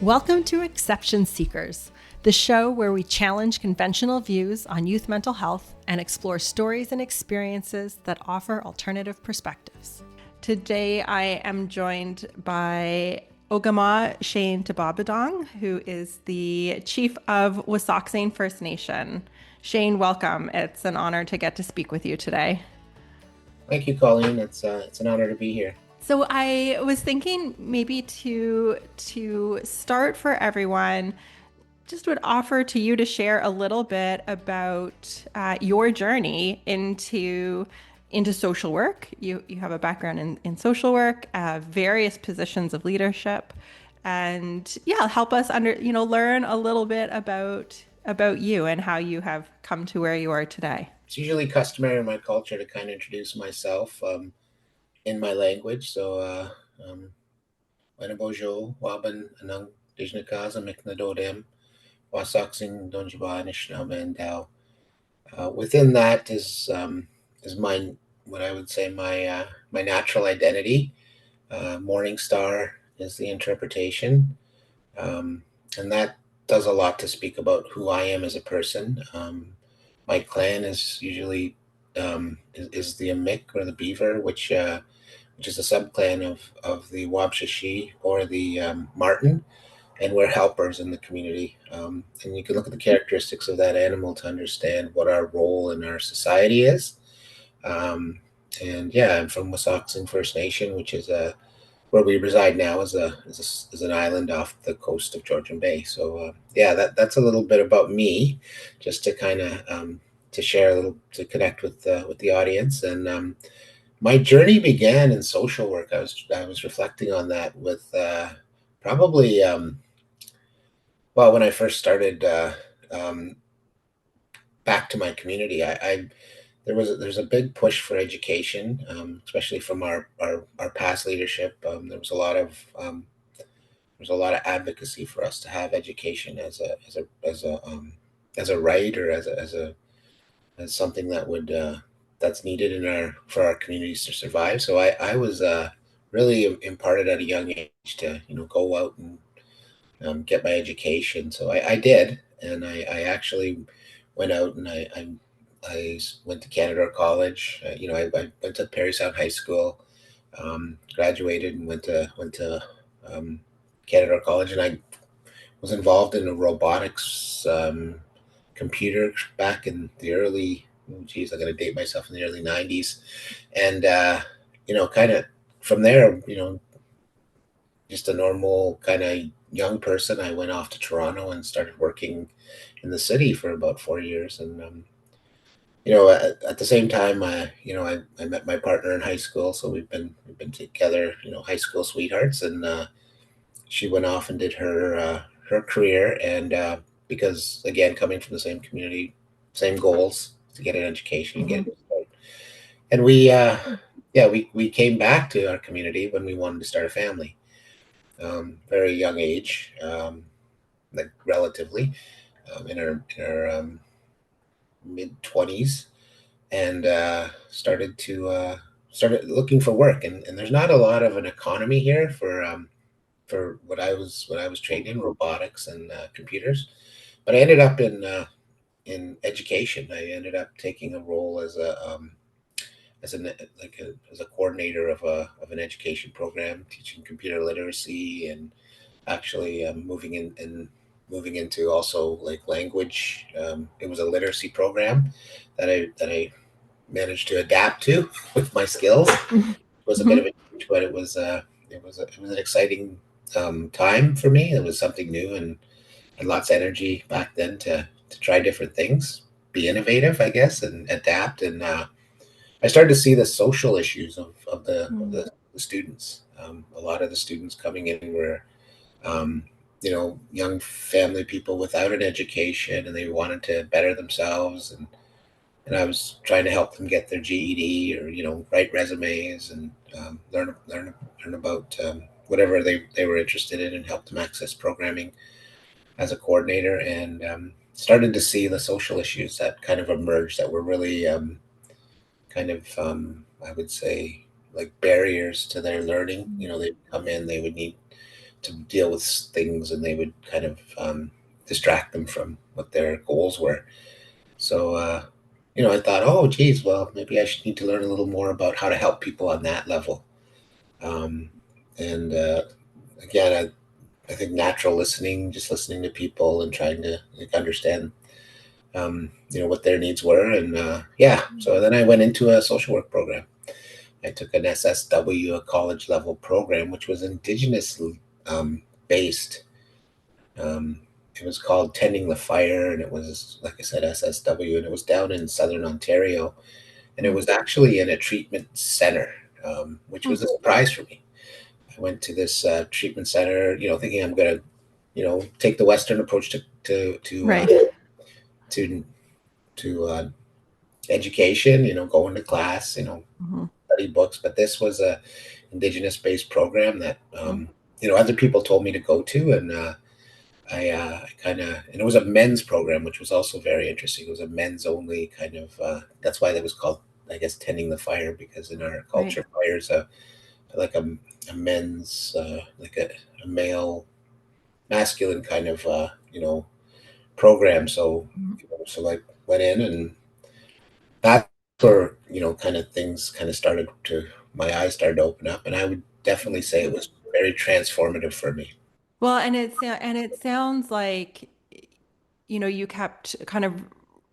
Welcome to Exception Seekers, the show where we challenge conventional views on youth mental health and explore stories and experiences that offer alternative perspectives. Today, I am joined by Ogama Shane Tababadong, who is the chief of Wasauksing First Nation. Shane, welcome. It's an honor to get to speak with you today. Thank you, Colleen. It's an honor to be here. So I was thinking maybe to start for everyone, just would offer to you to share a little bit about your journey into social work. You have a background in social work, various positions of leadership, and yeah, help us learn a little bit about you and how you have come to where you are today. It's usually customary in my culture to kind of introduce myself in my language. So, Wanabojo, Waban, Anang, Dijnakaza, Miknadodem, Wasaksing, Donjiba, Nishnamandao. Within that is my what I would say my natural identity. Morning Star is the interpretation, and that does a lot to speak about who I am as a person. My clan is usually is the Amik or the Beaver, which is a subclan of the Wabshishi or the Martin, and we're helpers in the community. And you can look at the characteristics of that animal to understand what our role in our society is. Um, and yeah, I'm from Wasauksing First Nation, which is where we reside now is an island off the coast of Georgian Bay. So yeah, that's a little bit about me, just to kind of to share a little to connect with the audience. And my journey began in social work. I was reflecting on that with probably well when I first started back to my community. There's a big push for education, especially from our past leadership. There's a lot of advocacy for us to have education as a right or as something that would that's needed in our for our communities to survive. So I was really imparted at a young age to go out and get my education. So I did, and I actually went out and I went to Canada College. I went to Parry Sound High School, graduated, and went to Canada College, and I was involved in a robotics computer back in the early. Oh, geez, I'm gonna date myself in the early '90s, and kind of from there, just a normal kind of young person. I went off to Toronto and started working in the city for about 4 years, and at the same time, I met my partner in high school, so we've been together, high school sweethearts, and she went off and did her career, and because again, coming from the same community, same goals to get an education and Mhm. and we yeah we came back to our community when we wanted to start a family, very young age, like relatively, in our mid 20s, and started looking for work, and there's not a lot of an economy here for what I was trained in, robotics and computers. But I ended up in education. I ended up taking a role as a coordinator of an education program, teaching computer literacy, and actually moving into also like language. It was a literacy program that I managed to adapt to with my skills. It was a bit of Mhm. a change, but it was an exciting time for me. It was something new, and lots of energy back then to try different things, be innovative, I guess, and adapt. And I started to see the social issues of the students. A lot of the students coming in were um, young family people without an education, and they wanted to better themselves, and I was trying to help them get their GED, or write resumes, and learn about whatever they were interested in, and help them access programming as a coordinator, and started to see the social issues that kind of emerged that were really kind of I would say like barriers to their learning. They come in, they would need to deal with things, and they would kind of distract them from what their goals were. So, I thought, oh, geez, well, maybe I should need to learn a little more about how to help people on that level. Um, and again, I think natural listening, just listening to people and trying to like understand, what their needs were. And yeah, so then I went into a social work program. I took an SSW, a college level program, which was Indigenous based. Um, it was called Tending the Fire, and it was, like I said, SSW, and it was down in Southern Ontario. And it Mm. was actually in a treatment center, which Mm. was a surprise for me. I went to this treatment center, thinking I'm going to, take the Western approach Right. to education, going to class, Mm-hmm. study books. But this was a Indigenous based program that Mm-hmm. other people told me to go to, and I kind of, and it was a men's program, which was also very interesting. It was a men's only kind of. That's why it was called, I guess, tending the fire, because in our Right. culture, fire is like a men's like a male masculine kind of program. So so like went in, and that's where kind of things kind of started to my eyes started to open up, and I would definitely say it was very transformative for me. Well, and it sounds like, you kept kind of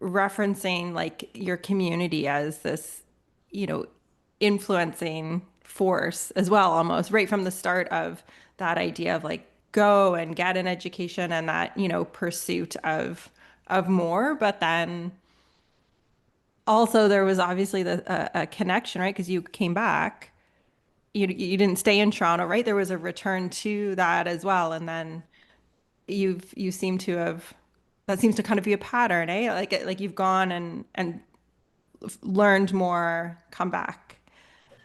referencing like your community as this, you know, influencing force as well, almost right from the start of that idea of like go and get an education and that, pursuit of more. But then also there was obviously a connection, right? Because you came back. You didn't stay in Toronto, right? There was a return to that as well. And then you seem to have that seems to kind of be a pattern, eh? Like you've gone and learned more, come back,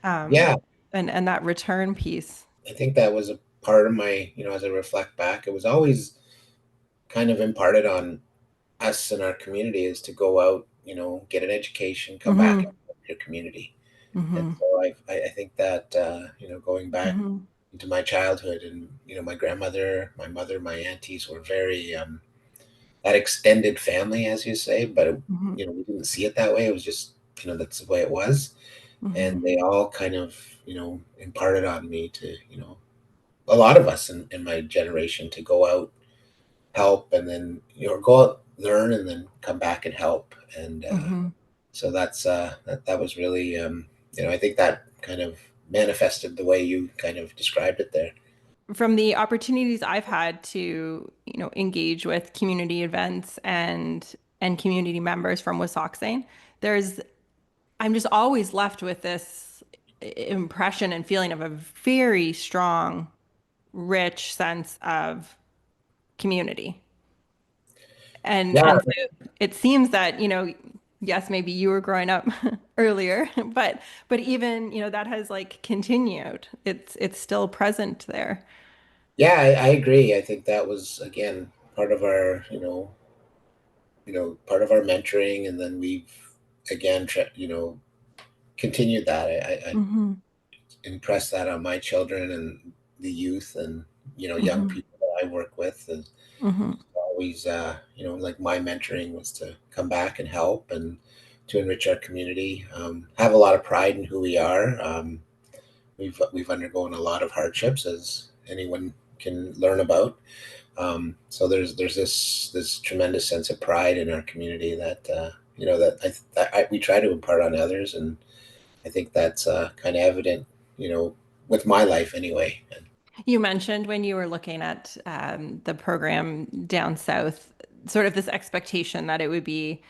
Yeah, and that return piece. I think that was a part of my, as I reflect back, it was always kind of imparted on us in our community is to go out, get an education, come back and Hmm. help your community. And Hmm. so I think that, going back Hmm. into my childhood, and, my grandmother, my mother, my aunties were very, that extended family, as you say, but, Hmm. we didn't see it that way. It was just, that's the way it was. And Hmm. they all kind of, imparted on me to, a lot of us in my generation to go out, help, and then, go out, learn, and then come back and help. And Hmm. so that was really, I think that kind of manifested the way you kind of described it there. From the opportunities I've had to, engage with community events and community members from Wissahickon, there's I'm just always left with this impression and feeling of a very strong, rich sense of community. Yeah, And so it seems that, yes, maybe you were growing up earlier, but even, that has like continued. It's still present there. yeah, I agree. I think that was again part of our, part of our mentoring, and then we've again, continued that. I Hmm. impress that on my children and the youth, and young Hmm. people that I work with. And Hmm. always, like my mentoring was to come back and help, and to enrich our community. Have a lot of pride in who we are. We've undergone a lot of hardships, as anyone can learn about. So there's this tremendous sense of pride in our community that, we try to impart on others, and I think that's kind of evident, with my life anyway. And You mentioned when you were looking at the program down south, sort of this expectation that it would be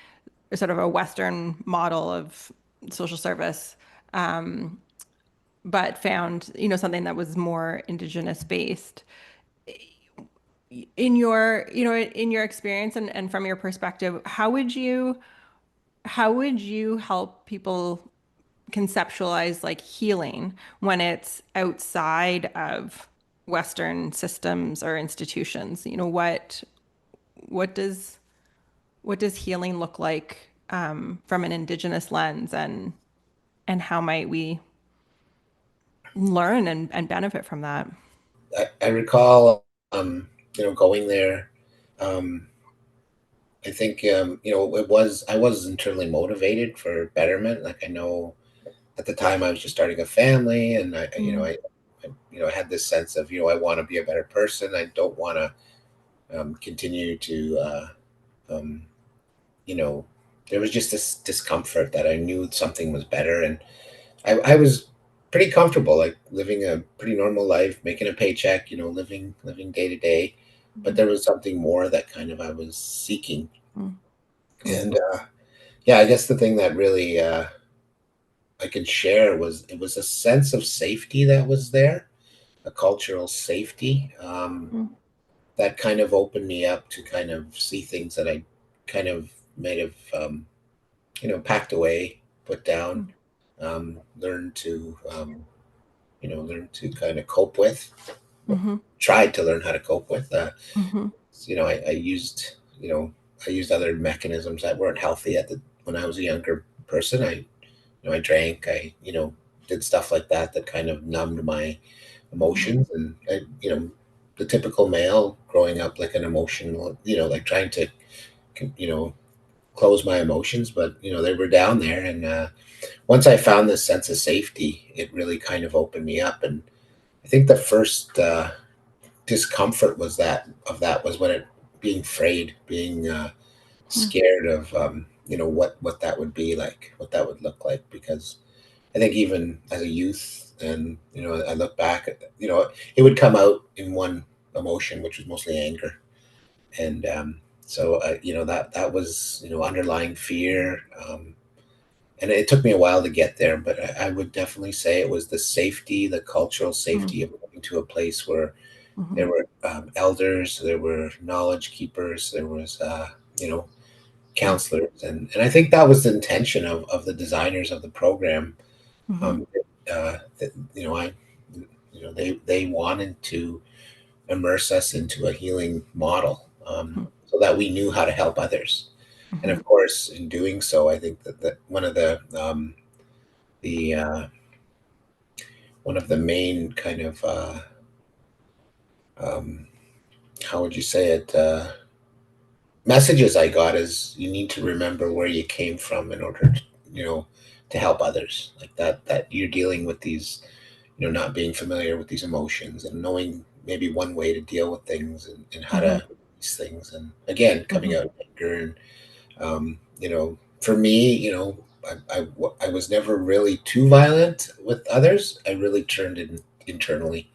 sort of a Western model of social service, but found, something that was more Indigenous based. In your, in your experience and from your perspective, how would you help people conceptualize like healing when it's outside of Western systems or institutions? What does what does healing look like from an Indigenous lens, and how might we learn and benefit from that? I recall, going there. Um, I think, I was internally motivated for betterment. Like I know at the time I was just starting a family, and Mm, I had this sense of, I want to be a better person. I don't want to continue to, um, you know, there was just this discomfort that I knew something was better, and I was pretty comfortable, like living a pretty normal life, making a paycheck, living day to day. But mm, there was something more that kind of I was seeking, mm, mm, and yeah, I guess the thing that really I could share was it was a sense of safety that was there, a cultural safety mm, that kind of opened me up to kind of see things that I kind of may have packed away, put down, mm, learned to learn to kind of cope with, mhm, tried to learn how to cope with. mhm, I used I used other mechanisms that weren't healthy when I was a younger person. I drank, did stuff like that that kind of numbed my mhm, emotions, and the typical male growing up like an emotional, like trying to you know close my emotions, but they were down there, and once I found this sense of safety, it really kind of opened me up. And I think the first discomfort was when it being afraid, being mm, scared of what that would be like, what that would look like. Because I think even as a youth, and I look back, it would come out in one emotion, which was mostly anger, and so that was underlying fear. And it took me a while to get there, but I would definitely say it was the safety, the cultural mm, safety of going to a place where there mhm, were elders, there were knowledge keepers, there was you know mm, counselors, and I think that was the intention of the designers of the program. mhm, Um, that, I they wanted to immerse us into a healing model, mhm, so that we knew how to help others. And mhm, of course, in doing so, I think that one of the one of the main kind of um, how would you say it, messages I got is you need to remember where you came from in order to, to help others. Like that you're dealing with these, not being familiar with these emotions and knowing maybe one way to deal with things, and how mhm, to these things. And again, coming mhm, out of anger, and for me, I was never really too violent with others. I really turned it internally.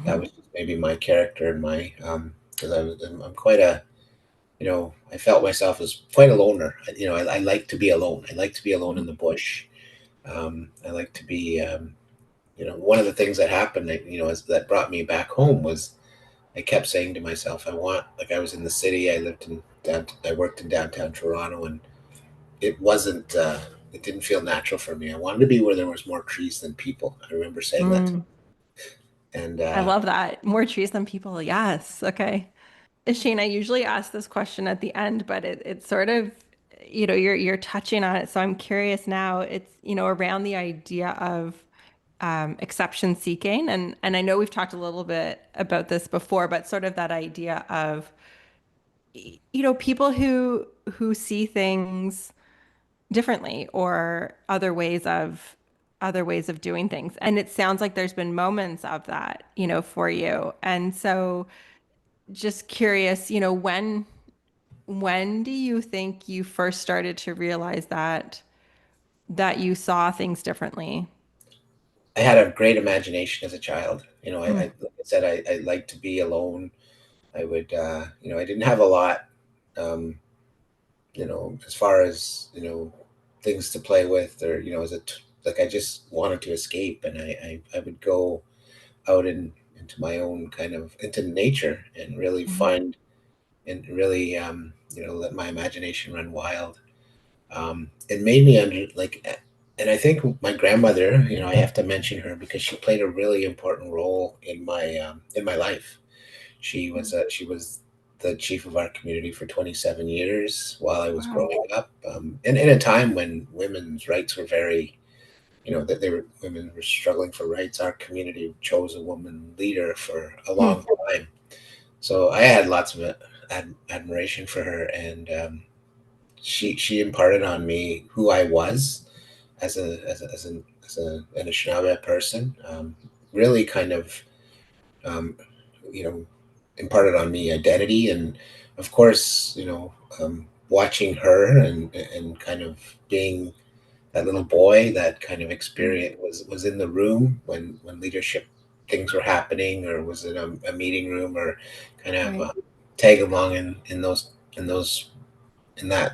That mhm, was just maybe my character, and my because I'm quite a, I felt myself as quite a loner. I like to be alone. I like to be alone in mhm, the bush. I like to be, one of the things that happened, that brought me back home was I kept saying to myself, like I was in the city, I worked in downtown Toronto, and it wasn't, it didn't feel natural for me. I wanted to be where there was more trees than people. I remember saying that. mm. And I love that. More trees than people. Yes. Okay. Shane, I usually ask this question at the end, but it's sort of, you're touching on it. So I'm curious now. It's, around the idea of exception seeking, and I know we've talked a little bit about this before, but sort of that idea of, people who see things differently or other ways of doing things. And it sounds like there's been moments of that, for you. And so just curious, when do you think you first started to realize that you saw things differently? I had a great imagination as a child. Mm, Like I said, I liked to be alone. I would, I didn't have a lot, um, as far as, things to play with, or, like I just wanted to escape, and I would go out into my own kind of, into nature, and really mhm, find, and really, let my imagination run wild. It made me under like, and I think my grandmother, I have to mention her because she played a really important role in my life. She was the chief of our community for 27 years while I was wow. growing up, and in a time when women's rights were very, that women were struggling for rights. Our community chose a woman leader for a Hmm. long time. So I had lots of admiration for her, and she imparted on me who I was as an Anishinaabe person. Really kind of um, you know imparted on me identity, and of course, watching her and kind of being that little boy, that kind of experience was in the room when leadership things were happening, or was in a meeting room, or kind of Right. tag along in those and that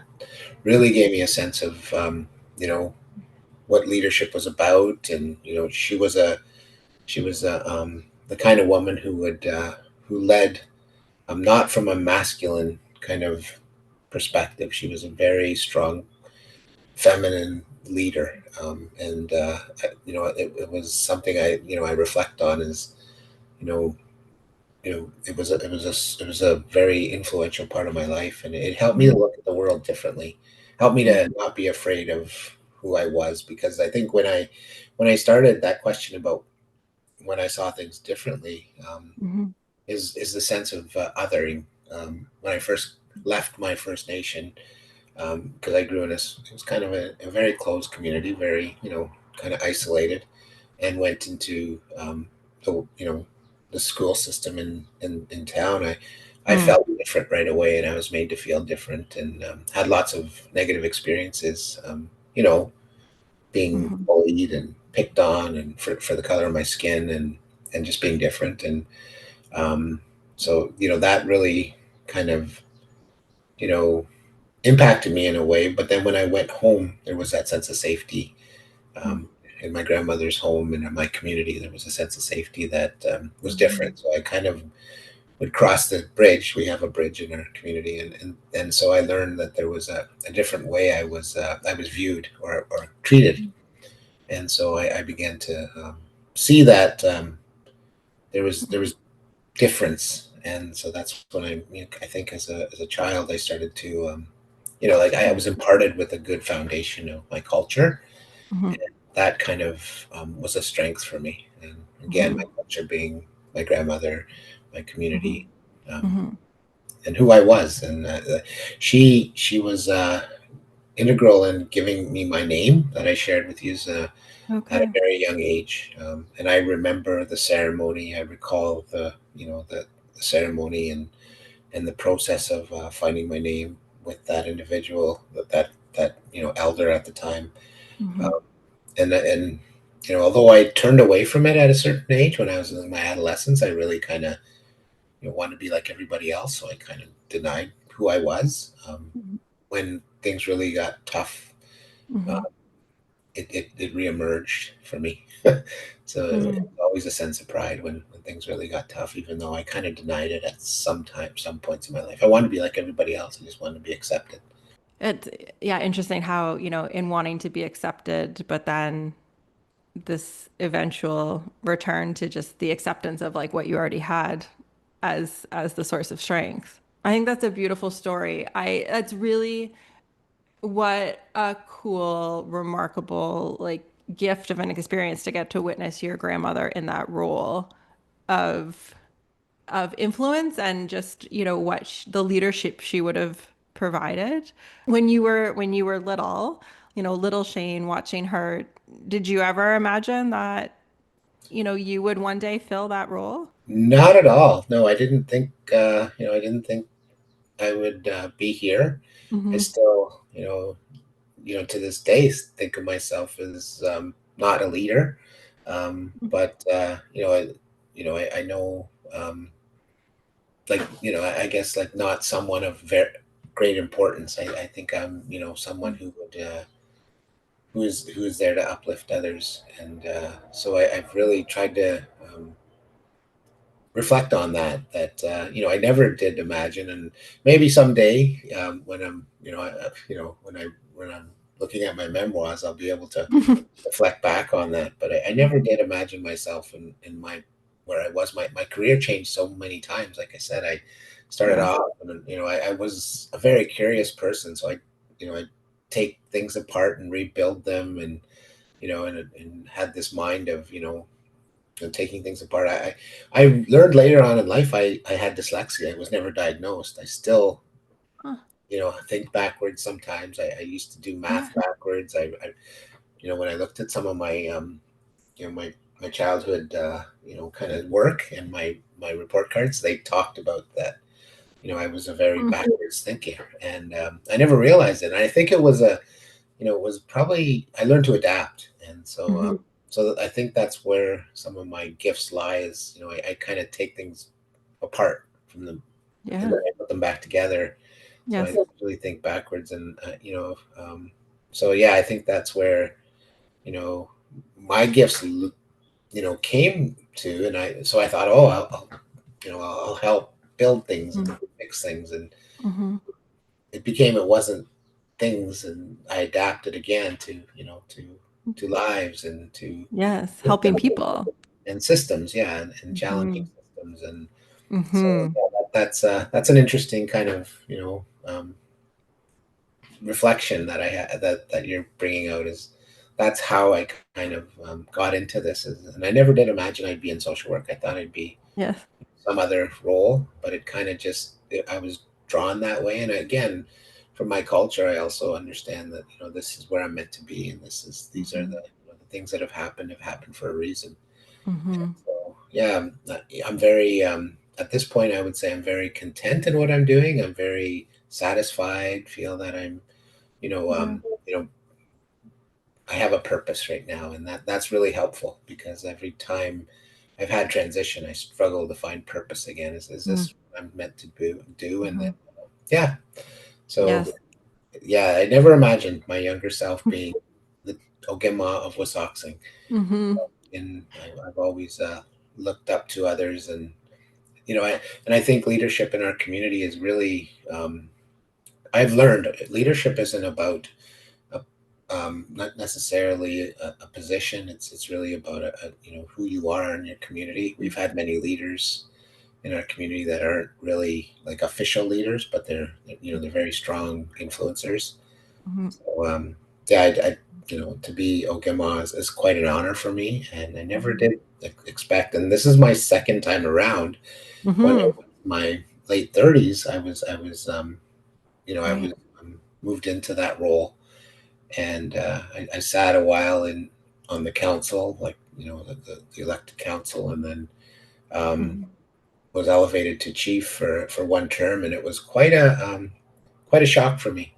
really gave me a sense of what leadership was about. And she was the kind of woman who led, not from a masculine kind of perspective. She was a very strong feminine leader, and it was something I reflect on. Is you know it was a very influential part of my life, and it helped me to Hmm. look at the world differently. Helped me to Hmm. not be afraid of who I was, because I think when I started that question about when I saw things differently, Hmm. is the sense of othering. When I first left my First Nation, because I grew in it was kind of a very closed community, very kind of isolated, and went into the school system in town. I Hmm. felt different right away, and I was made to feel different, and had lots of negative experiences. Being Hmm. bullied and picked on, and for the color of my skin, and just being different. And um, so that really kind of you know impacted me in a way. But then when I went home, there was that sense of safety. um, in my grandmother's home and in my community. There was a sense of safety that was different. So I kind of would cross the bridge. We have a bridge in our community, and so I learned that there was a different way I was viewed, or treated. And so I began to see that there was difference. And so that's when I think as a child I started to like I was imparted with a good foundation of my culture. Hmm. That kind of was a strength for me. And again, my Hmm. culture being my grandmother, my Hmm. community, um, Hmm. and who I was. And she was integral in giving me my name that I shared with you at a Okay. very young age. And I remember the ceremony. I recall the ceremony, and the process of finding my name with that individual, that elder at the time. Hmm. Um, and although I turned away from it at a certain age when I was in my adolescence, I really kind of wanted to be like everybody else. So I kind of denied who I was. When things really got tough, uh, Hmm. it reemerged for me. So it was Hmm. always a sense of pride when things really got tough, even though I kind of denied it at some points in my life. I wanted to be like everybody else. I just wanted to be accepted. It's, yeah, interesting how, in wanting to be accepted, but then this eventual return to just the acceptance of like what you already had as the source of strength. I think that's a beautiful story. That's really what a cool, remarkable like gift of an experience to get to witness your grandmother in that role of influence and just what the leadership she would have provided when you were little, little Shane watching her. Did you ever imagine that you would one day fill that role? Not at all. No, I didn't think. I didn't think I would be here. I Hmm. still, to this day, think of myself as not a leader. But I know, I guess, like, not someone of very great importance. I think I'm, someone who is there to uplift others. And so I've really tried to reflect on that I never did imagine. And maybe someday, when I'm when I'm looking at my memoirs, I'll be able to reflect back on that. But I never did imagine myself in my where I was. My career changed so many times. Like I said, I started Yeah. off, and I was a very curious person. So I take things apart and rebuild them, and and had this mind of, taking things apart. I learned later on in life I had dyslexia. I was never diagnosed. I still, Huh. think backwards sometimes. I used to do Yeah. math backwards. When I looked at some of my, my childhood, kind of work and my report cards, they talked about that. I was a very Mm. backwards thinker, and I never realized it. And I think it was it was probably I learned to adapt, and Mhm. so I think that's where some of my gifts lie. Is I kind of take things apart from them, and Yeah. then I put them back together. So I Yes. really think backwards, and so yeah, I think that's where you know my gifts came to, and I thought, oh, I'll help build things and Mm. fix things, and Mhm. it wasn't things, and I adapted again to to lives and to Yes. Helping systems people. and systems, yeah, and challenging Mhm. systems, and so Mhm. yeah, that's an interesting kind of reflection that I had that you're bringing out is that's how I kind of got into this, and I never did imagine I'd be in social work. I thought I'd be Yes. some other role, but it kind of just I was drawn that way. And again, from my culture, I also understand that this is where I'm meant to be, and these are Mhm. the things that have happened for a reason. Mhm. So yeah, I'm very at this point I would say I'm very content in what I'm doing. I'm very satisfied. Feel that I'm you know Yeah. um, you know I have a purpose right now, and that's really helpful because every time I've had transition, I struggle to find purpose again. Is Mm. this what I'm meant to do? And then, Mhm. yeah. So, Yes. yeah, I never imagined my younger self being the Ogema of Wasoxing. Mhm. And I've always looked up to others. And I think leadership in our community is really, I've learned leadership isn't about a, not necessarily a position. It's really about who you are in your community. We've had many leaders in our community that aren't really like official leaders, but they're very strong influencers. Mhm. So yeah, to be Ogema is quite an honor for me, and I never Mhm. did expect. And this is my second time around. When I Mhm. was in my late 30s, I was Right. moved into that role, and I sat a while in on the council, like the elected council, and then um, Mhm. was elevated to chief for one term, and it was quite a shock for me,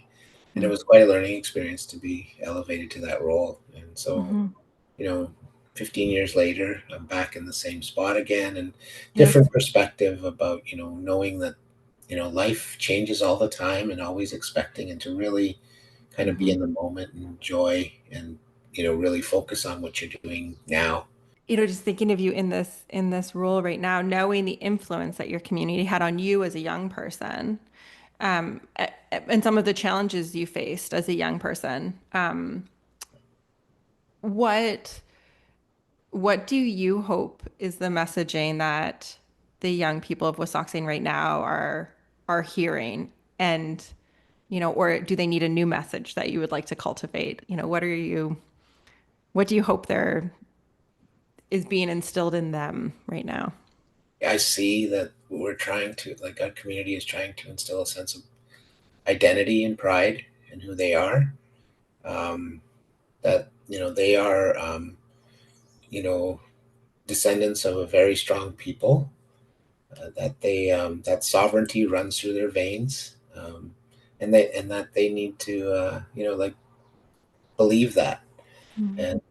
and it Mm. was quite a learning experience to be elevated to that role. And so, Mhm. you know, 15 years later, I'm back in the same spot again, and Yes. different perspective about knowing that life changes all the time, and always expecting, and to really kind of be Mhm. in the moment and enjoy, and really focus on what you're doing now. Just thinking of you in this role right now, knowing the influence that your community had on you as a young person, and some of the challenges you faced as a young person. What what do you hope is the messaging that the young people of Wisconsin right now are hearing, and or do they need a new message that you would like to cultivate? What do you hope there is being instilled in them right now? I see that we're trying to, like, our community is trying to instill a sense of identity and pride in who they are. Um, that they are, you know, descendants of a very strong people. That sovereignty runs through their veins, and that they need to, like, believe that, Mm. and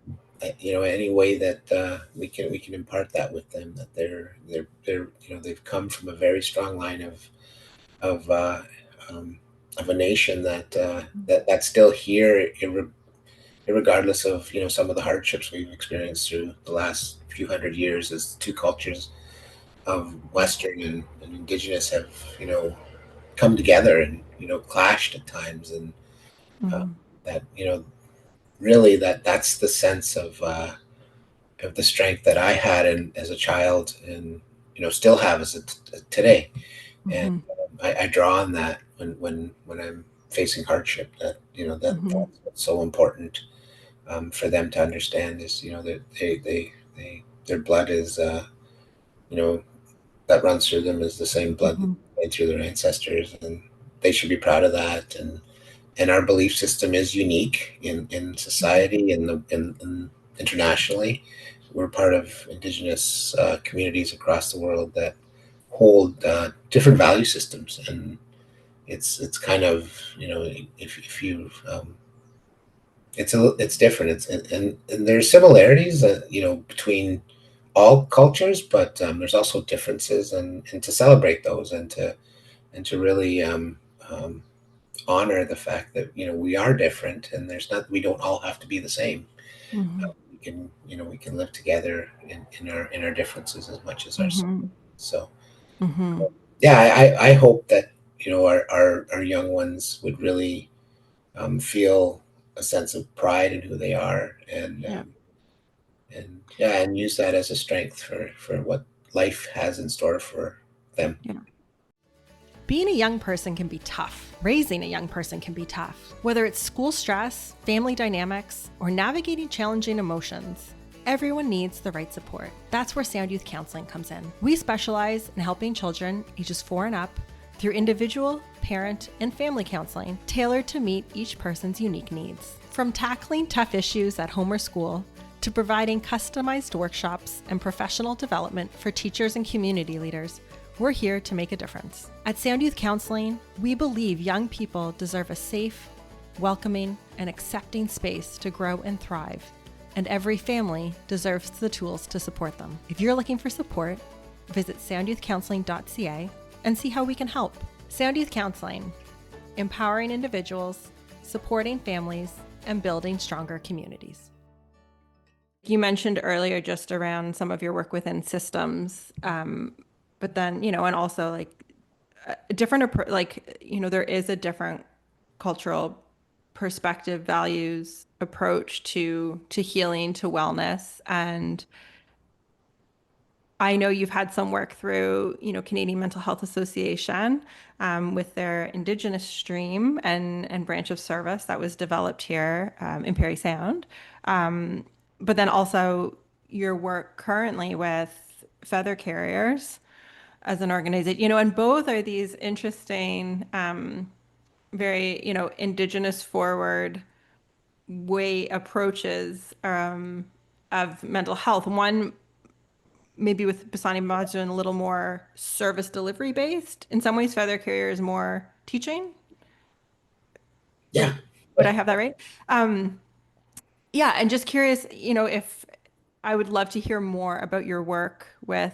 any way that we can impart that with them, that they're they've come from a very strong line of uh, um, of a nation that's still here, regardless of some of the hardships we've experienced through the last few hundred years, as two cultures of Western and Indigenous have come together and clashed at times, and uh, Mhm. that really that's the sense of the strength that I had as a child, and still have today. And Mhm. I draw on that when I'm facing hardship. That Mhm. that's what's so important for them to understand is, that their blood is, that runs through them is the same blood that Hmm. went through their ancestors, and they should be proud of that. And our belief system is unique in society and in internationally. We're part of Indigenous communities across the world that hold different value systems, and it's kind of, if you it's different. And there's similarities, between all cultures, but there's also differences, and to celebrate those, and to really honor the fact that, we are different, and we don't all have to be the same. Hmm. We can live together in our differences as much as our. Hmm. So Hmm. yeah, I hope that, our young ones would really feel a sense of pride in who they are, Yeah. and yeah, and use that as a strength for what life has in store for them. Yeah. Being a young person can be tough. Raising a young person can be tough. Whether it's school stress, family dynamics, or navigating challenging emotions, everyone needs the right support. That's where Sound Youth Counseling comes in. We specialize in helping children ages 4 and up through individual, parent, and family counseling tailored to meet each person's unique needs. From tackling tough issues at home or school to providing customized workshops and professional development for teachers and community leaders, we're here to make a difference. At Sound Youth Counseling, we believe young people deserve a safe, welcoming, and accepting space to grow and thrive, and every family deserves the tools to support them. If you're looking for support, visit soundyouthcounseling.ca and see how we can help. Sound Youth Counseling, empowering individuals, supporting families, and building stronger communities. You mentioned earlier just around some of your work within systems, but then, and also like a different approach, like, there is a different cultural perspective, values, approach to healing, to wellness. And I know you've had some work through, Canadian Mental Health Association, with their Indigenous stream and branch of service that was developed here, in Parry Sound. But then also your work currently with feather carriers as an organization, and both are these interesting, very, Indigenous forward way approaches, of mental health. One maybe with Basani Mazu a little more service delivery based. In some ways, feather carrier is more teaching. Yeah. Would I have that right? Um, yeah, and just curious, if I would love to hear more about your work with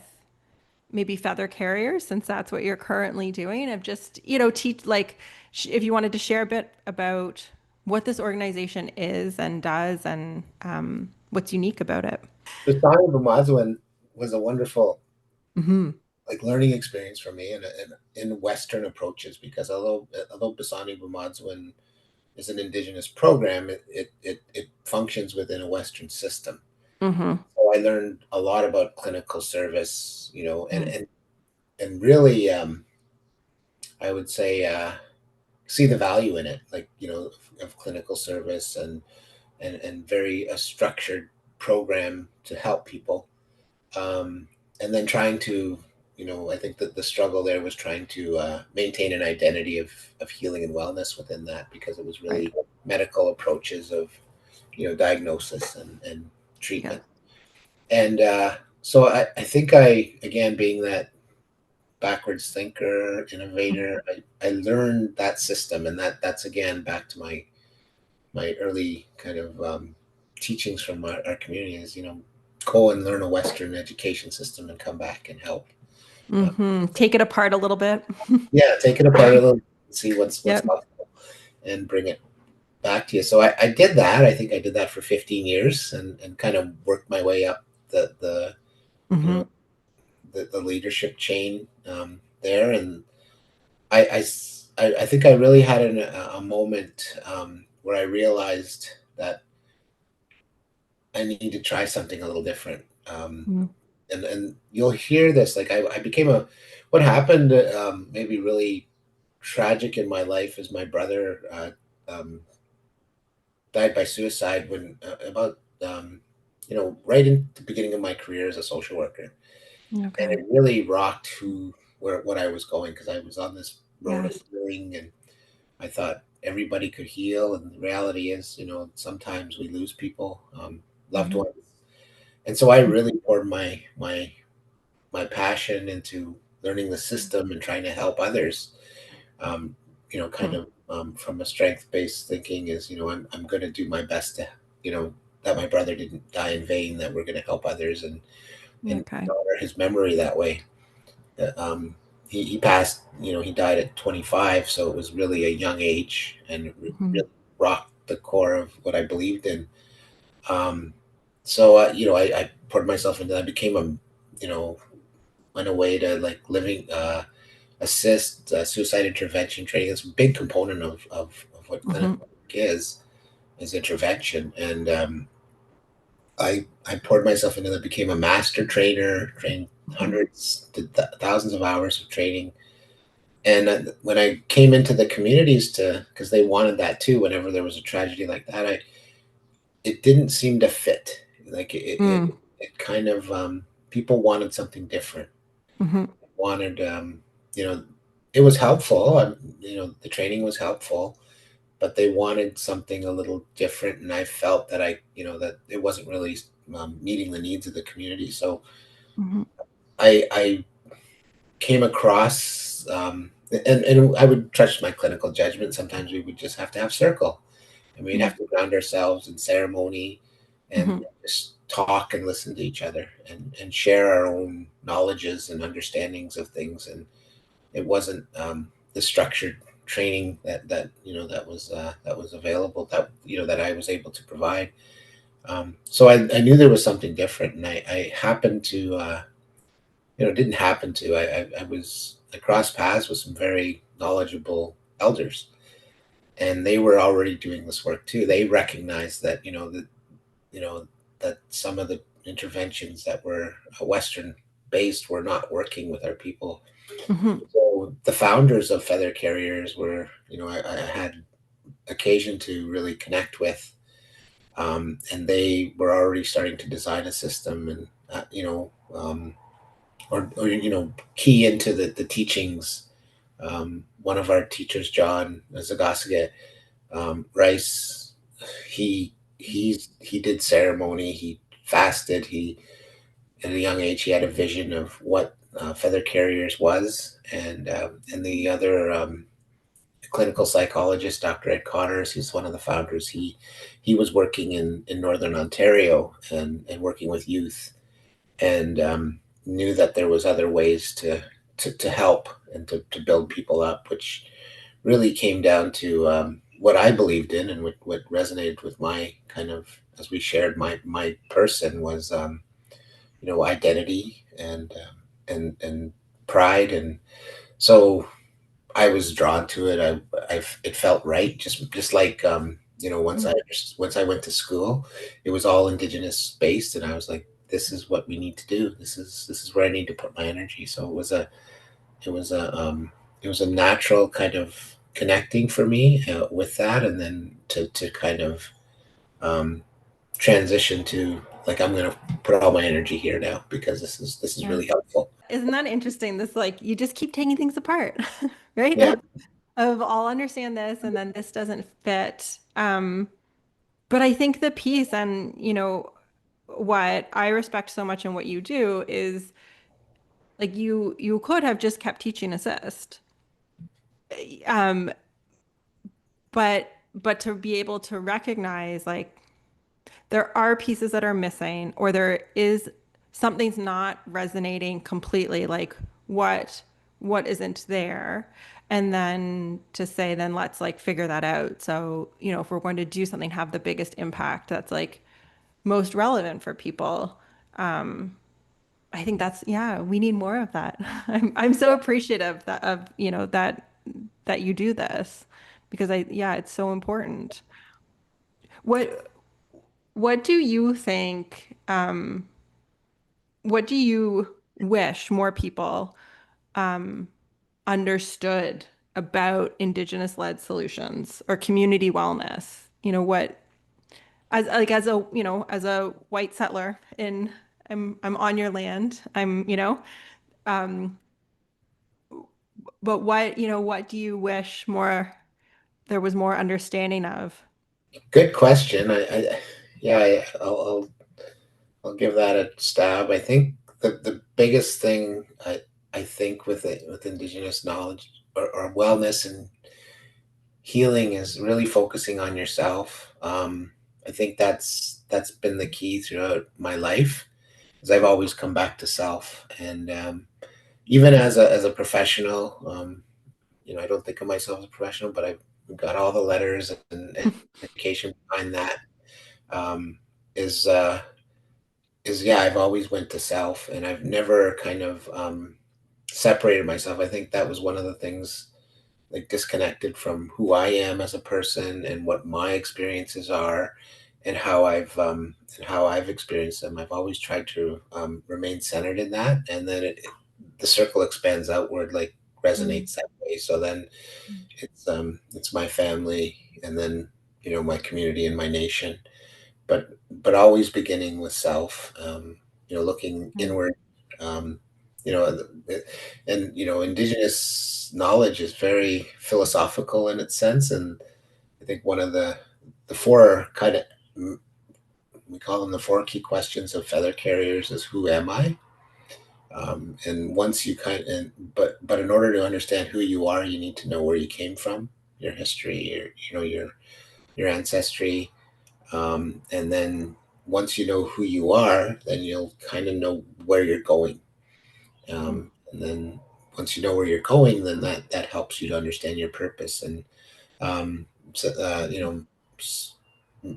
maybe feather carriers, since that's what you're currently doing. Of just, teach like if you wanted to share a bit about what this organization is and does, and what's unique about it. The Sani Bumazwan was a wonderful, Hmm. like, learning experience for me, and in Western approaches, because although Basani Bumazwan is an Indigenous program, it functions within a Western system. Hmm. So I learned a lot about clinical service, and Yeah. and really, I would say, see the value in it, like, of clinical service, and very a structured program to help people. And then trying to, I think that the struggle there was trying to maintain an identity of healing and wellness within that, because it was Right. really medical approaches of, diagnosis and Yeah. treatment. And so I think, again, being that backwards thinker, innovator, I learned that system, and that's again back to my early kind of teachings from our community is, go and learn a Western education system and come back and help. Uh, Take it apart a little bit. yeah, take it apart a little, see what's Yep. possible, and bring it back to you. So I did that. I think I did that for 15 years, and kind of worked my way up the you Hmm. know the leadership chain there. And I think I really had a moment where I realized that I need to try something a little different. And you'll hear this, like, I became a what happened, maybe really tragic in my life, is my brother um, died by suicide when about right in the beginning of my career as a social worker, and Okay. it really rocked who where what I was going, because I was on this road of Yes. healing, and I thought everybody could heal, and the reality is, sometimes we lose people, loved Hmm. ones, and so I really poured my passion into learning the system and trying to help others. Um, kind Hmm. of from a strength based thinking is, I'm going to do my best to, that my brother didn't die in vain, that we're going to help others and Okay. honor his memory that way. Uh, Um, he passed, he died at 25, so it was really a young age, and it Hmm. really rocked the core of what I believed in. Um, so I poured myself into that. I became you know, went away to like living, assist suicide intervention training. It's a big component of what Hmm. clinical work is intervention. And I poured myself into that, became a master trainer, trained Hmm. hundreds to thousands of hours of training. And when I came into the communities because they wanted that too, whenever there was a tragedy like that, it didn't seem to fit. Like Mm. it kind of, people wanted something different. Hmm. Wanted, you know, it was helpful. The training was helpful, but they wanted something a little different, and I felt that that it wasn't really meeting the needs of the community. So Hmm. I came across, and I would trust my clinical judgment. Sometimes we would just have to have circle, and we'd Yeah. have to ground ourselves in ceremony, and Hmm. just talk and listen to each other, and share our own knowledges and understandings of things. And it wasn't the structured training that was available, that I was able to provide. So I knew there was something different, and I happened to, didn't happen to. I crossed paths with some very knowledgeable elders, and they were already doing this work too. They recognized that you know that some of the interventions that were Western based were not working with our people. Hmm. So the founders of Feather Carriers were, I had occasion to really connect with, and they were already starting to design a system, and or key into the teachings. One of our teachers, John Zagasiga, Rice, he did ceremony, he fasted, he at a young age he had a vision of what Feather Carriers was, and the other clinical psychologist, Dr. Ed Connors, he's one of the founders. He was working in Northern Ontario, and working with youth, and knew that there was other ways to help and to build people up, which really came down to what I believed in, and what resonated with my kind of, as we shared, my person was, identity, and pride. And so I was drawn to it. It felt right. Just like, once I went to school, it was all Indigenous based, and I was like, this is what we need to do. This is where I need to put my energy. So it was a, it was a natural kind of connecting for me with that, and then to kind of um, transition to, like, I'm going to put all my energy here now, because this is Yeah. really helpful. Isn't that interesting? This like you just keep taking things apart, right? Yeah. Of I'll understand this and then this doesn't fit. But I think the piece and what I respect so much in what you do is like you could have just kept teaching assist. Um, but to be able to recognize like there are pieces that are missing or there is something's not resonating completely like what isn't there and then to say then let's like figure that out so if we're going to do something have the biggest impact that's like most relevant for people. I think that's yeah we need more of that. I'm so appreciative that of that you do this because I yeah it's so important. what what do you think what do you wish more people understood about Indigenous led solutions or community wellness? What? as a, as a white settler in, I'm on your land. Um, but what, what do you wish more there was more understanding of? Good question. Yeah, I'll give that a stab. I think the biggest thing I think with it, with Indigenous knowledge or wellness and healing is really focusing on yourself. I think that's been the key throughout my life, because I've always come back to self. And even as a professional, I don't think of myself as a professional, but I've got all the letters and education behind that. Um, is yeah, I've always went to self, and I've never kind of separated myself. I think that was one of the things, like disconnected from who I am as a person and what my experiences are, and how I've experienced them. I've always tried to remain centered in that, and then the circle expands outward, like Mm, resonates that way. So then it's my family, and then my community and my nation, but always beginning with self. Looking mm, inward. Um, you know, and indigenous knowledge is very philosophical in its sense, and I think one of the four kind of, we call them the four key questions of feather carriers, is who am I? And once you but in order to understand who you are, you need to know where you came from, your history, your ancestry, and then once you know who you are, then you'll kind of know where you're going. mm, And then once you know where you're going, then that helps you to understand your purpose. And um, so,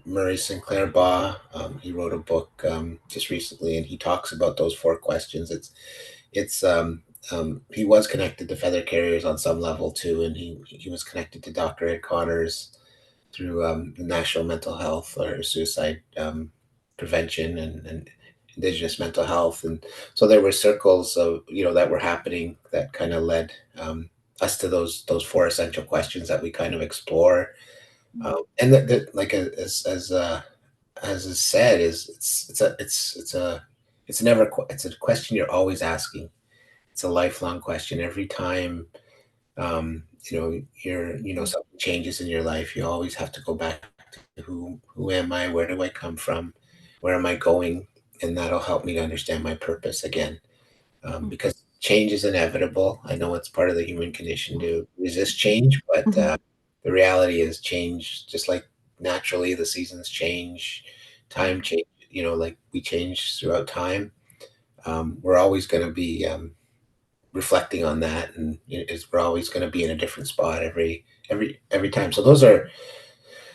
Murray Sinclair Baugh, he wrote a book just recently, and he talks about those four questions. He was connected to feather carriers on some level too, and he was connected to Dr. Ed Connors through the National Mental Health or Suicide Prevention and Indigenous mental health, and so there were circles of that were happening that kind of led us to those four essential questions that we kind of explore, and that like as is said, is it's never it's a question you're always asking. It's a lifelong question. Every time mm, something changes in your life, you always have to go back to who am I? Where do I come from? Where am I going? And that'll help me to understand my purpose again. mm, Because change is inevitable. I know it's part of the human condition to resist change, but mhm, the reality is change, just like naturally the seasons change, time change, like we change throughout time. We're always going to be reflecting on that, and we're always going to be in a different spot every time. So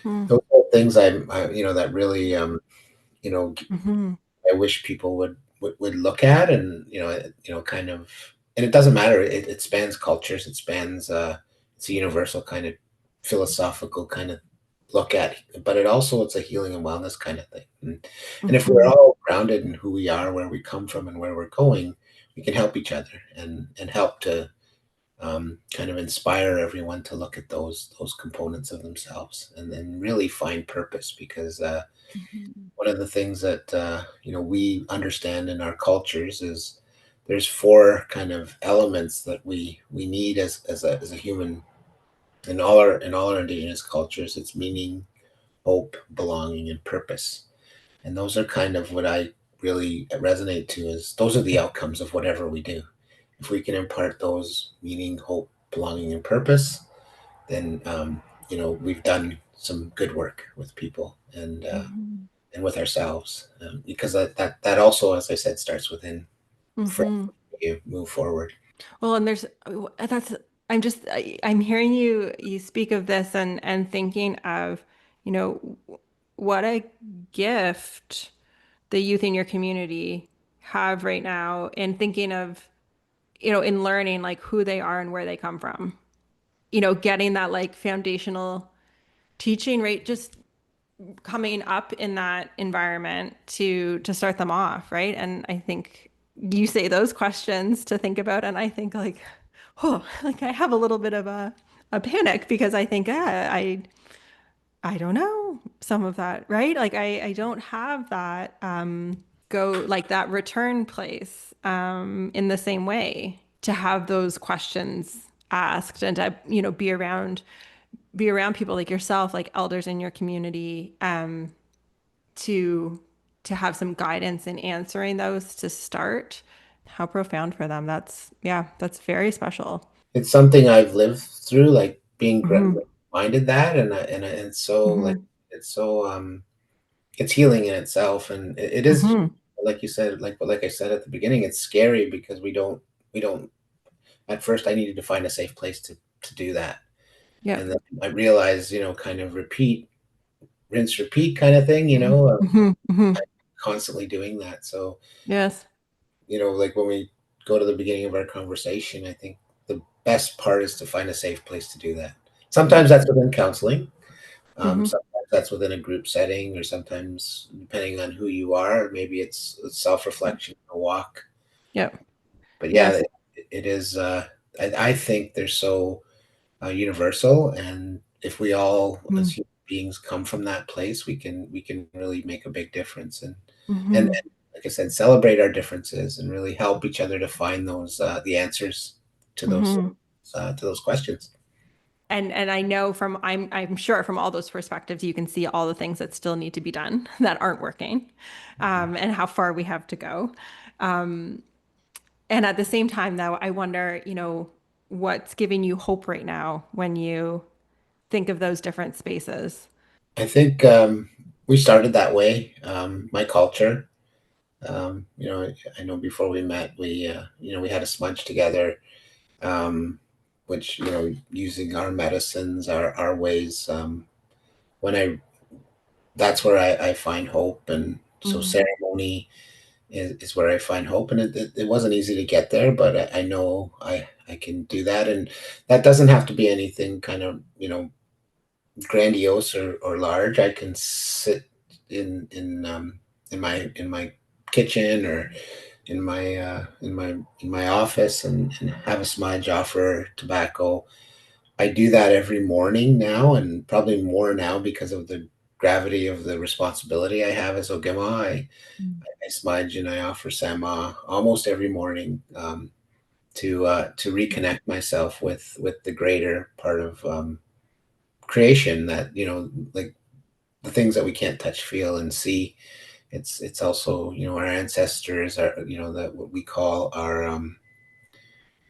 mm, those are things that really you know mhm, I wish people would look at, and kind of, and it doesn't matter. It spans cultures. It spans. It's a universal kind of philosophical kind of look at, but it's a healing and wellness kind of thing. And if we're mhm, all grounded in who we are, where we come from, and where we're going, we can help each other and help to kind of inspire everyone to look at those components of themselves, and then really find purpose, because mhm, one of the things that we understand in our cultures is there's four kind of elements that we need as a human in all our indigenous cultures. It's meaning, hope, belonging, and purpose. And those are kind of what I really resonate to, is those are the outcomes of whatever we do. If we can impart those meaning, hope, belonging, and purpose, then we've done some good work with people, mhm, and with ourselves, because that also, as I said, starts within. From mhm. you move forward. Well, and that's I'm hearing you speak of this and thinking of, what a gift the youth in your community have right now, and thinking of, in learning like who they are and where they come from. Getting that like foundational teaching, right? Just coming up in that environment to start them off, right? And I think you say those questions to think about, and I think like, oh, like I have a little bit of a panic, because I think, I don't know, some of that, right? Like I don't have that go like that return place in the same way to have those questions asked and to, be around people like yourself, like elders in your community, to have some guidance in answering those to start. How profound for them. That's yeah, that's very special. It's something I've lived through, like being Hmm. reminded that, and so like Hmm. it's so it's healing in itself, and it is Hmm. like you said, like I said at the beginning, it's scary because we don't. At first, I needed to find a safe place to do that, and Yep. then I realized, kind of repeat, rinse, repeat kind of thing, Hmm. Hmm. Hmm. constantly doing that. So Yes. like when we go to the beginning of our conversation, I think the best part is to find a safe place to do that. Sometimes Yep. that's within counseling. Hmm. Sometimes that's within a group setting, or sometimes depending on who you are, maybe it's self-reflection, a walk. Yep. But yeah, Yes. it is. I think they're so universal, and if we all as Mm-hmm. human beings come from that place, we can really make a big difference, and Hmm. like I said, celebrate our differences and really help each other to find those the answers Hmm. to those questions. And I know from I'm sure from all those perspectives you can see all the things that still need to be done that aren't working, and how far we have to go. And at the same time, though, I wonder, what's giving you hope right now when you think of those different spaces. I think we started that way. My culture, I know before we met, we had a smudge together, um, which using our medicines, our ways. When I That's where I find hope, and so Mm-hmm. ceremony is where I find hope, and it wasn't easy to get there, but I know I can do that, and that doesn't have to be anything kind of grandiose or large. I can sit in my kitchen, or in my office, and have a smudge, offer tobacco. I do that every morning now, and probably more now because of the gravity of the responsibility I have as Ogema. I smudge and I offer Sama almost every morning, to reconnect myself with the greater part of creation, that like the things that we can't touch, feel, and see. It's also our ancestors, are that what we call our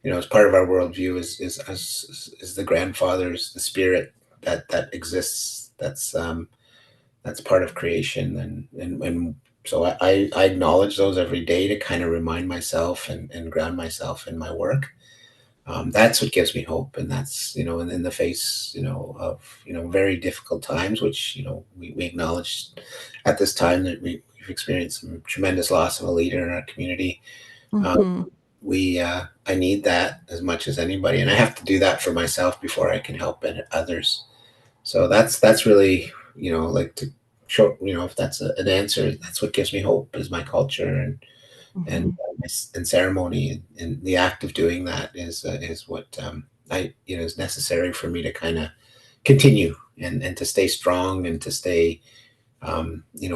as part of our worldview is the grandfathers, the spirit that exists. That's part of creation, and so I acknowledge those every day to kind of remind myself and ground myself in my work. That's what gives me hope, and that's in the face of very difficult times, which we acknowledge at this time that we've experienced some tremendous loss of a leader in our community. Um, Mm-hmm. we I need that as much as anybody, and I have to do that for myself before I can help others. So that's really like to show if that's an answer. That's what gives me hope, is my culture, and Mm-hmm. and ceremony, and the act of doing that is what I is necessary for me to kind of continue, and to stay strong, and to stay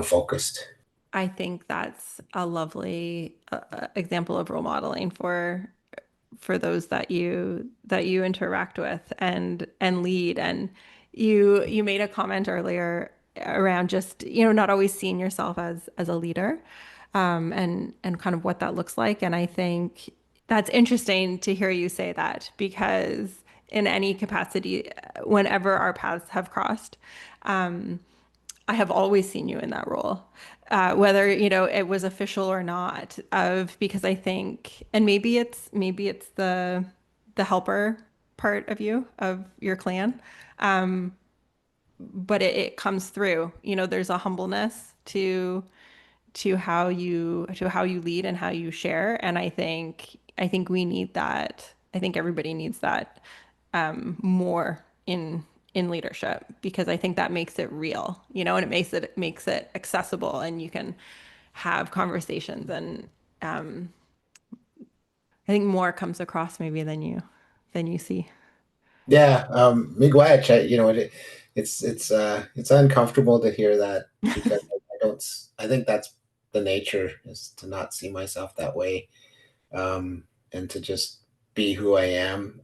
focused. I think that's a lovely example of role modeling for those that you interact with and lead. And you made a comment earlier around just not always seeing yourself as a leader, and kind of what that looks like. And I think that's interesting to hear you say that, because in any capacity, whenever our paths have crossed, I have always seen you in that role, whether it was official or not. Of Because I think, and maybe it's the helper part of you, of your clan, but it comes through. There's a humbleness to how you lead and how you share, and I think we need that. I think everybody needs that, more in leadership, because I think that makes it real, and it makes it accessible, and you can have conversations, and I think more comes across maybe than you see. Yeah, miigwech, it's uncomfortable to hear that because I don't. I think that's the nature is to not see myself that way, and to just be who I am.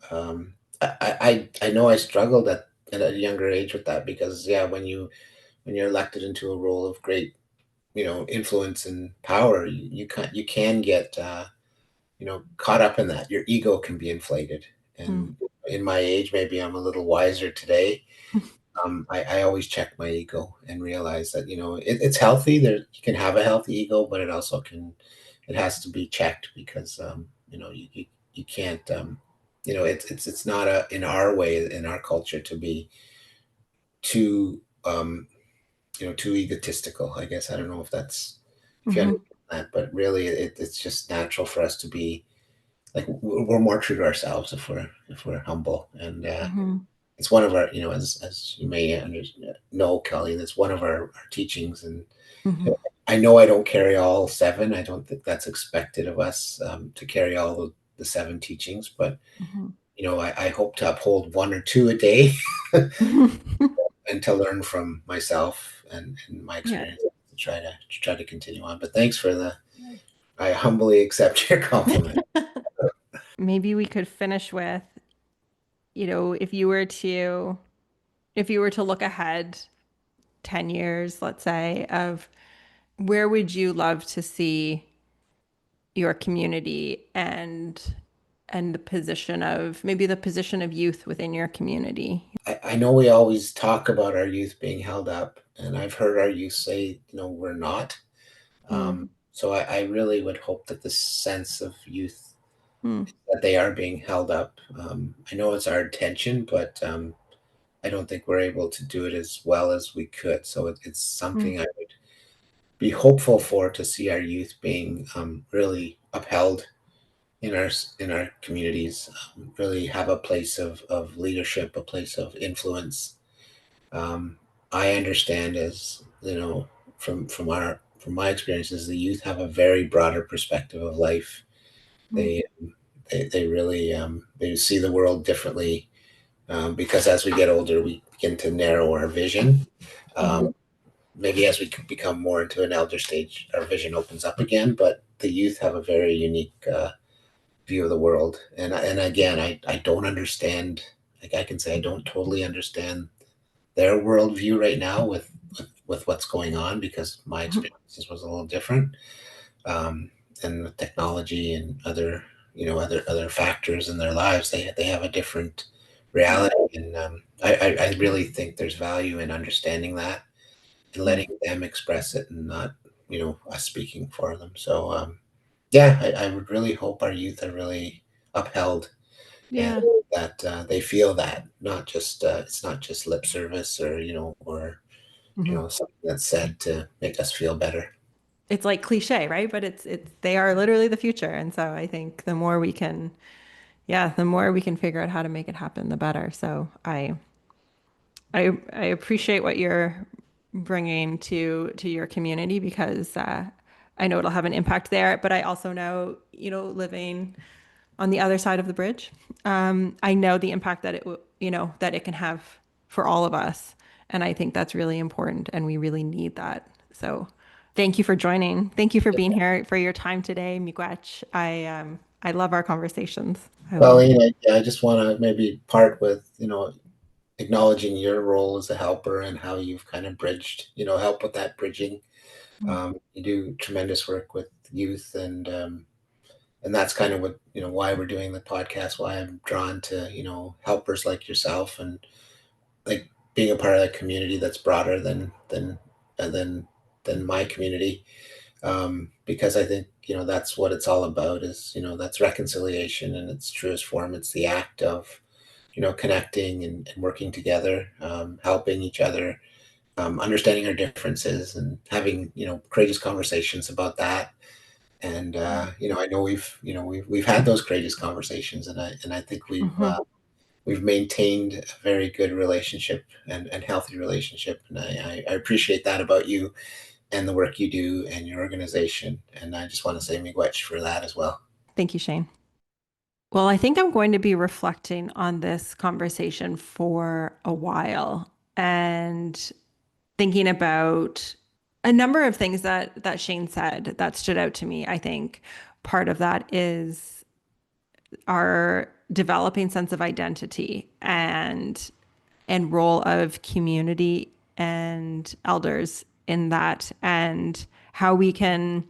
I know I struggled at a younger age with that because yeah, when you're elected into a role of great influence and power, you can get caught up in that. Your ego can be inflated, Mm. and in my age, maybe I'm a little wiser today. I always check my ego and realize that it's healthy. There you can have a healthy ego, but it has to be checked because you can't it's not in our way in our culture to be too too egotistical. I guess I don't know if you Hmm. understand that, but really it's just natural for us to be like we're more true to ourselves if we're humble and Hmm. it's one of our as you may know, Kelly, that's one of our teachings. And Hmm. I know I don't carry all seven. I don't think that's expected of us, to carry all the seven teachings, but Hmm. I hope to uphold one or two a day Hmm. and to learn from myself and my Yeah. experience to try to continue on. But thanks for the I humbly accept your compliment. Maybe we could finish with, if you were to look ahead 10 years, let's say, of where would you love to see your community and the position of maybe the position of youth within your community? I know we always talk about our youth being held up, and I've heard our youth say, we're not. Mm. So I really would hope that the sense of youth Mm. that they are being held up. I know it's our intention, but I don't think we're able to do it as well as we could. So it's Mm. something I would be hopeful for to see our youth being really upheld in our communities, really have a place of leadership, a place of influence. Um, I understand as from my experiences, the youth have a very broader perspective of life. Mm. They they really they see the world differently, because as we get older, we begin to narrow our vision. Mhm. Maybe as we become more into an elder stage, our vision opens up again. But the youth have a very unique view of the world, and again, I don't understand. Like I can say, I don't totally understand their worldview right now with what's going on because my Mhm. experiences was a little different, um, and with technology and other factors in their lives, they have a different reality, and I really think there's value in understanding that and Mm. letting them express it and not us speaking for them. So yeah, I would really hope our youth are really upheld and Yeah. that they feel that not just it's not just lip service or or Mhm. something that's said to make us feel better. It's like cliche, right? But it's they are literally the future. And so I think the more we can, yeah, the more we can figure out how to make it happen, the better. So I appreciate what you're bringing to your community because I know it'll have an impact there. But I also know, living on the other side of the bridge, I know the impact that that it can have for all of us, and I think that's really important, and we really need that. So, thank you for joining. Thank you for being here for your time today, Miigwech. I love our conversations. I Well, will. I just want to maybe part with acknowledging your role as a helper and how you've kind of bridged, help with that bridging. You do tremendous work with youth, and that's kind of what why we're doing the podcast, why I'm drawn to helpers like yourself, and like being a part of that community that's broader uh, than than my community, because I think that's what it's all about is that's reconciliation in its truest form. It's the act of connecting and working together, helping each other, understanding our differences, and having courageous conversations about that. And I know we've had those courageous conversations, and I think Mhm. we've maintained a very good relationship and healthy relationship, and I appreciate that about you and the work you do and your organization. And I just want to say miigwech for that as well. Thank you, Shane. Well, I think I'm going to be reflecting on this conversation for a while. and thinking about a number of things that Shane said that stood out to me. I think part of that is our developing sense of identity and role of community and elders in that, and how we can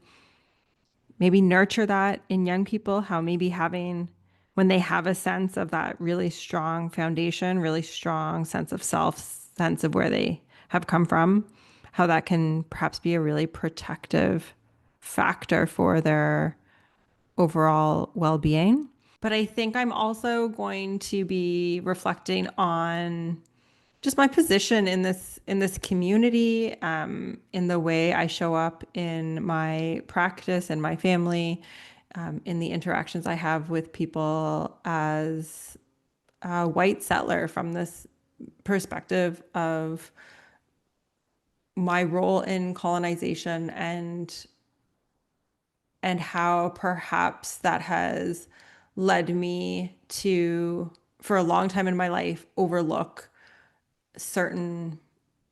maybe nurture that in young people, how maybe having, when they have a sense of that really strong foundation, really strong sense of self, sense of where they have come from, how that can perhaps be a really protective factor for their overall well-being. But I think I'm also going to be reflecting on just my position in this community, in the way I show up in my practice and my family, in the interactions I have with people as a white settler, from this perspective of my role in colonization and how perhaps that has led me to, for a long time in my life, overlook certain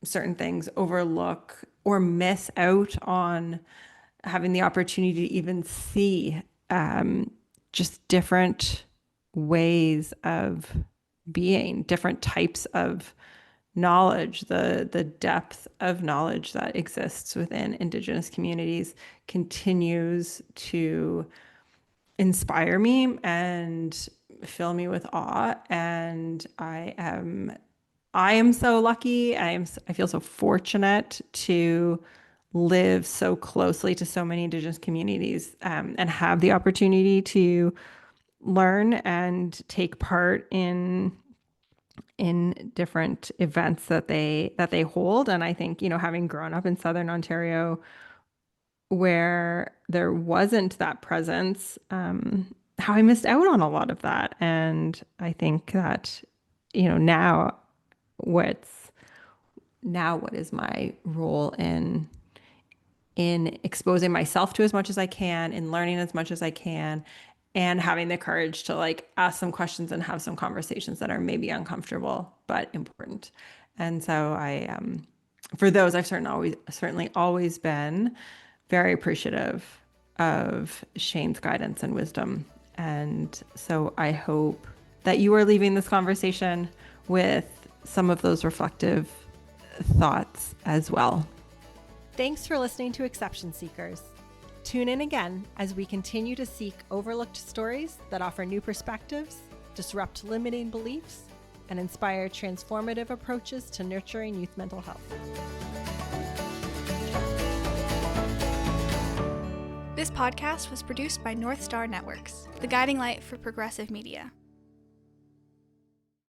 things, overlook or miss out on having the opportunity to even see, just different ways of being, different types of knowledge, the depth of knowledge that exists within Indigenous communities continues to inspire me and fill me with awe. And I am so lucky. I feel so fortunate to live so closely to so many Indigenous communities, and have the opportunity to learn and take part in different events that they hold. And I think, having grown up in Southern Ontario where there wasn't that presence, how I missed out on a lot of that. And I think that, now what's what is my role in exposing myself to as much as I can, in learning as much as I can, and having the courage to like ask some questions and have some conversations that are maybe uncomfortable but important. And so for those, I've certainly always been very appreciative of Shane's guidance and wisdom. And so I hope that you are leaving this conversation with some of those reflective thoughts as well. Thanks for listening to Exception Seekers. Tune in again as we continue to seek overlooked stories that offer new perspectives, disrupt limiting beliefs, and inspire transformative approaches to nurturing youth mental health. This podcast was produced by North Star Networks, the guiding light for progressive media.